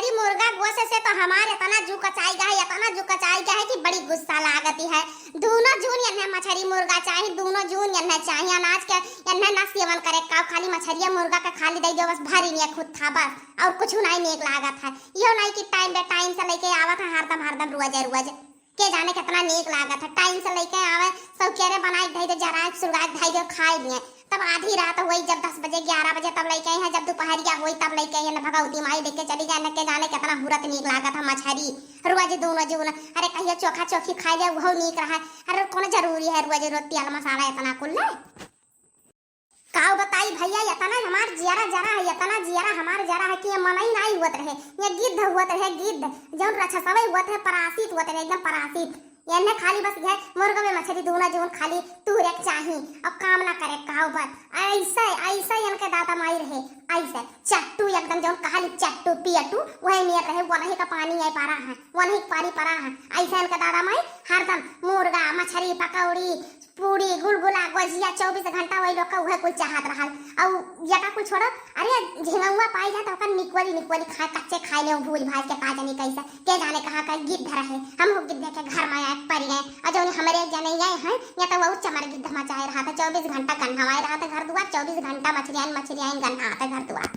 मछरी मुर्गा गोश्त से तो हमारे इतना जू कचाई गया है, इतना जू कचाई गया है कि बड़ी गुस्सा लागती है। दोनों जून यन्ने मछरी मुर्गा चाहिए, दोनों जून यन्ने चाहिए। अनाज के यन्ने ना सेवन करे का, खाली मछरिया मुर्गा का खाली दे दो बस, भरी नहीं खुद था बस, और कुछ नहीं नेक लागत है। यो नहीं कि टाइम बे टाइम से लेके आवत है हरदम हरदम रुआज के जाने कितना नेक लागत है। टाइम से लेके आवे सब केरे बनाई धई दे, जरा सुरगाई धई दे, खाई लिए। तब आधी रात हुई जब 10 बजे 11 बजे तब लेके आई है, जब दोपहरिया हुई तब लेके आई है। भगवती माई लेके चली जाए, के जाने कितना हुरत नीक लागत है मछरी रोज दोनों जून। अरे कहियो चोखा चोखी खाई ले वो नीक रहा। अरे कौन जरूरी है रोज रोज तेल मसाला इतना कुल काव बताई भैया। इतना हमार जियारा जरा है, इतना जियारा हमार जरा है कि ये मन ही नहीं हुआ रहे। ये गिद्ध हुआ रहे, गिद्ध जो रक्षा सवे हुआ थे, परासित हुआ रहे, एकदम परासित। ये खाली बस ये मुर्गा में मछली दोनों जून खाली तूरे चाहिए और काम ना करे काव बस। ऐसे ऐसे इनके दादा माई रहे, ऐसे चट्टू एकदम जो खाली चट्टू पियटू वही नियर रहे। वो नहीं का पानी आई पारा है, वो नहीं पानी परा है। ऐसे इनके दादा माई हरदम मुर्गा मछली पकौड़ी पूरी गुलगुला गुजिया 24 घंटा वही लोग का वह कुल चाहत रहा। और जटा कुल छोड़ो, अरे झिंगुआ पाई जाता अपन निकवली निकवली खा कच्चे खाई ले भूल भाज के का जानी कैसे के जाने कहाँ का गिद्ध रहे। हम लोग गिद्ध के घर में आए पड़ गए और जो हमारे जने ये हैं या तो वो चमर गिद्ध मचाए रहा था। 24 घंटा गन्हावाए रहा था घर दुआर, 24 घंटा मछलियां गन्हाते घर दुआर।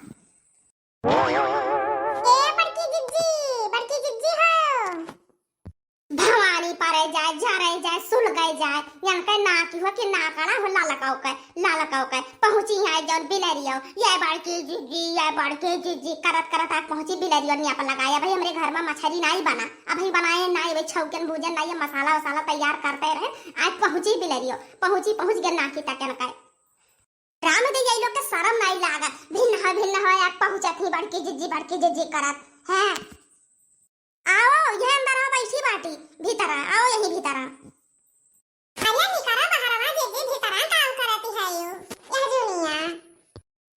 भवानी पारे जाए जा रहे जाए सुल गए जाए यहाँ के ना की हो कि ना करा हो लाला का पहुंची है जौन बिलरियो ये बड़की जीजी करत आग पहुंची बिलरियो ने आप लगाया भाई हमरे घर में मछली नहीं बना, अभी बनाए नहीं भाई छौकन भूजन नहीं मसाला वसाला तैयार करते रहे। आज पहुंची बिलरियो पहुंच गए ना की तकन का राम दे ये लोग के शर्म नहीं लागा। भिन्न हो आग पहुंचत ही बड़की जीजी करत है। आओ ये अंदर आओ, बैठी बाटी भीतर आओ, यही भीतर अरे निकरा बाहरवा जे भीतर काम करती है यू यह दुनिया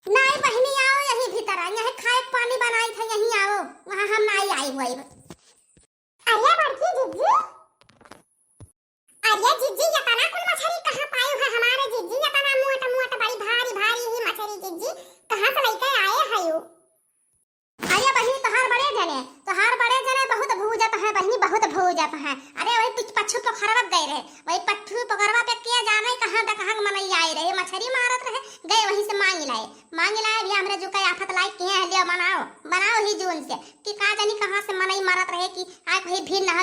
नहीं बहनी आओ यही भीतर यही खाए पानी बनाई था यही आओ, वहां हम नहीं आई हुई। अरे बड़की जिज्जी, अरे जिज्जी ये तना कुल मछली कहां पाई है हमारे जिज्जी? ये तना मोटा बड़ी भारी ही मछली जिज्जी कहां से लेके आए है यू? अरे बहनी तोहार बड़े जने बहुत भूजत है बहनी, बहुत भूजत है। अरे वही पच्छू पोखरवा गए रहे, वही पच्छू पोखरवा पे किया जाने कहां मनई आए रहे, मछली मारत रहे, गए वहीं से मांग लाए भी हमरे जो कई आफत लाई किए हैं लियो बनाओ ही जून से कि का जानी कहां से मनई मारत रहे कि आज भाई भी ना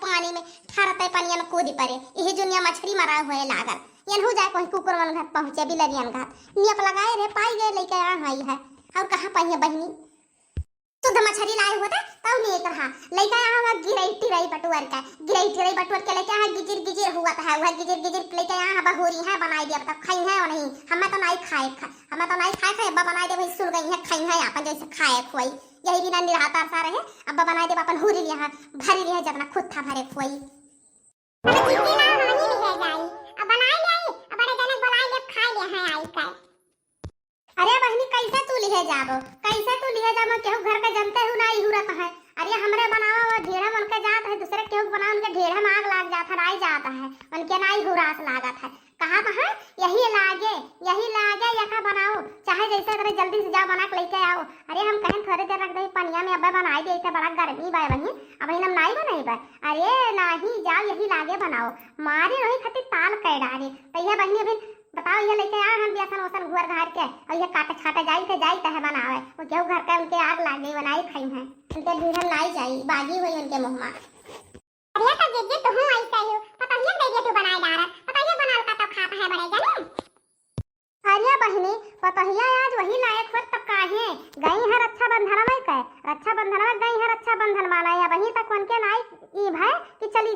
पानी में ठहरते पानी में कूद पड़े। यही दुनिया मछली मारा हुए लागल यन हो जाए कोई कुकुर मन घर पहुंचे बिलरियन घर नियप लगाए रे पाई गए लेके आ हई है। और कहां पाई है बहनी? शुद्ध मछली लाए होते तब नहीं रहा लेके आवा गिरई बटुअर के लेके आ गिजिर हुआ था वह गिजिर लेके आ बहोरी है बनाई दिया तब खाई है और नहीं हमें तो नहीं खाए अब्बा बनाई दे भाई सुल गई है खाई है अपन जैसे खाए खोई यही बिना निराता सा रहे। अब्बा बनाई दे अपन हुरी लिया भरी लिया जितना खुद था भरे खोई अरे बहनी कैसे तू लिहे जाबो केहू घर के जनते हु नहीं हुरत है। अरे हमरे बनावा वो ढेड़ा मन के जात है, दूसरे केहू बना उनके ढेड़ा में आग लाग जाता नहीं जाता है, उनके नहीं हुरास लागत है। कहा है यही लागे यका बनाओ चाहे जैसे करे जल्दी से जाओ बना के लेके आओ। अरे हम कहें थोड़ी देर रख दे पनिया में अब्बा बनाई दे इतने बड़ा गर्मी बा वही अब हम नहीं बनाई बा। अरे नहीं जाओ यही लागे बनाओ मारी रही खातिर ताल कह डाली तैया बहनी अभी बताओ ये लेके आ हम बियासन ओसन घुर घाट के और ये काटे छाटे जाई है बनावे वो केहू घर के उनके आग लाग गई बनाई खाई है उनके ढूंढन लाई जाई बागी हुई उनके मुंह में। अरे तो जिज्जी तू हूं ऐसा ही पता ही नहीं तू बनाई डारा पता ये बनाल का तो खाता है बड़े जाने। अरे बहनी पतहिया आज वही लायक हो तब काहे गई है रक्षाबंधन में कह रक्षाबंधन में गई है रक्षाबंधन माना वहीं तक उनके नाई ई भाई कि चली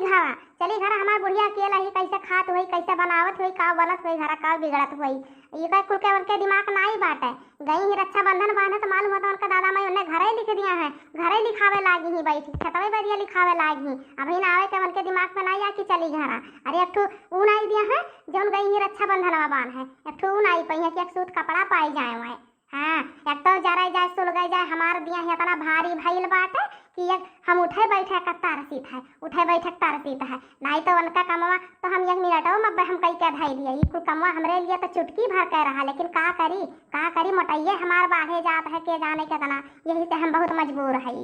घर हमार बुढ़िया अकेला ही कैसे खात हुई कैसे बनावत हुई का बनत हुई घर का बिगड़त हुई ये का कुल के उनके दिमाग नहीं बाटे। गई ही रक्षाबंधन बांधे तो मालूम होता उनका दादा माई उन्हें घर ही लिख दिया है, घर ही लिखावे लागी ही बैठी खतवे बढ़िया लिखावे लागी अभी ना आवे के उनके दिमाग में नहीं आ कि चली घरा। अरे एक ठो ऊ नहीं दिया है जो गई ही रक्षाबंधन में बांध है एक ठो ऊ नहीं पई है कि एक सूट कपड़ा पाई जाए वहाँ हाँ एक तो जरा जाए सुल गए जाए हमार दिया है इतना भारी भइल बाटे कि एक हम उठे बैठे का तारसीत है नहीं तो उनका कमवा तो हम एक मिनटों में हम कई क्या धाई दिया ये कुल कमवा हमरे लिए तो चुटकी भर कर रहा लेकिन का करी मोटाइए हमार बाढ़े जात है के जाने के तना यही से हम बहुत मजबूर है।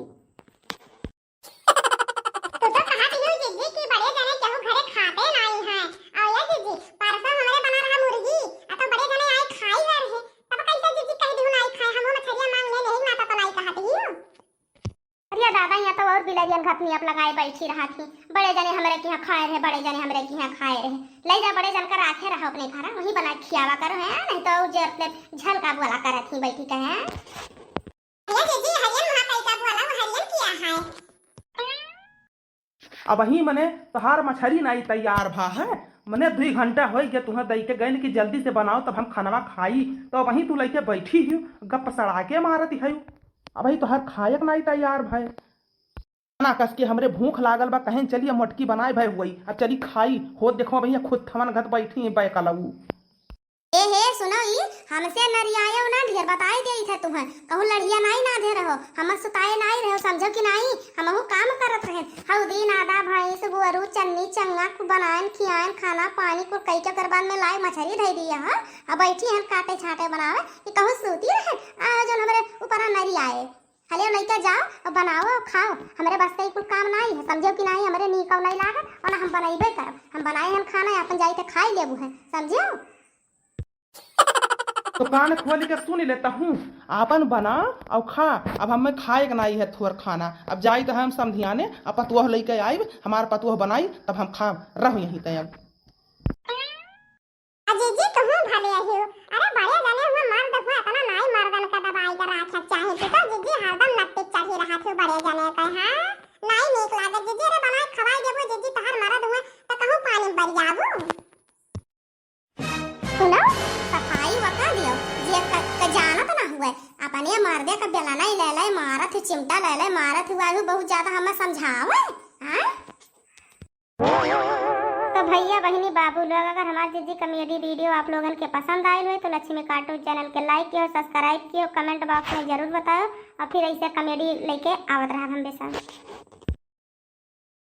और बिलरियन घपनी अब लगाए बैठी रहा थी। बड़े जने हमरे के यहाँ खाए रहे, बड़े जने हमरे के यहाँ खाए रहे। ले जा बड़े जन का राखे रहो अपने घर, वही बना खियावा करो है, नहीं तो जे अपने झलका वाला करत ही बैठी कहे भैया जी हरियन वहां कैसा वाला हरियन किया है। अब ही मने तहार मछरी नहीं तैयार भा है, मने 2 घंटा हो गया तुम्हें दई के गए कि जल्दी से बनाओ तब हम खानवा खाई, तो वहीं तू लेके बैठी हूँ गप सड़ा के मारती है। अब ही तोहर खायक नहीं तैयार भाई, खाना कस के हमरे भूख लागल बा, कहें चलिए मटकी बनाए भाई हुई, अब चली खाई हो। देखो भैया खुद थमन घत बैठी है बैकलऊ। ए हे सुनो ई हमसे नरियायो ना ढेर बताई देई थे तुम्हें, कहूं लड़िया नहीं ना दे रहो, हम सुताए नहीं रहो, समझो कि नहीं हमहु काम करत रहे। हउ दिन आदा भैंस गुरु चन्नी चंगा को बनाएन खियाएन खाना पानी को कई के करबान में लाई मछरी धई दिया हां। अब बैठी हैं काटे छाटे बनावे कि कहूं सूती रहे आ जो हमरे ऊपर नरियाए। हले नहीं तो जाओ और बनाओ और खाओ, हमरे बस के कुछ काम नहीं है, समझो कि नहीं हमरे नीकौ नहीं लागत और ना हम बनाइबे करब, हम बनाए हैं खाना अपन जाई के खाई लेबू है, समझो। तो कान खोल के सुन लेता हूँ, आपन बना और खा। अब हमें खाए नहीं है थोर खाना, अब जाई तो हम समझियाने अब पतुह लेके आइब, हमार पतुह बनाई तब हम खा रहू यहीं तब। अजीजी तुम भले आहियो, अरे बड़े जने हुआ मर्द हुआ इतना नहीं मर्दन का दवाई का राखा चाहे तो जीजी हरदम लट्टे चढ़ी रहा थे बड़े जने का हां नहीं नीक लागे जीजी रे बनाए खवाई देबो जीजी तहर मर्द हुआ तो कहूं पानी भर जाबू। सुनो सफाई वका दियो जे का जानत ना हुए अपने मर्दे का बेला नहीं ले ले मारत चिमटा ले ले मारत हुआ बहुत ज्यादा हमें समझावे हां। तो भैया बहनी बाबू लोग अगर हमारी जीजी कॉमेडी वीडियो आप लोगन के पसंद आई हुई तो लक्ष्मी कार्टून चैनल के लाइक कियो, सब्सक्राइब कियो, कमेंट बॉक्स में जरूर बताओ और फिर ऐसे कॉमेडी लेके आवत रहा हम बेसा।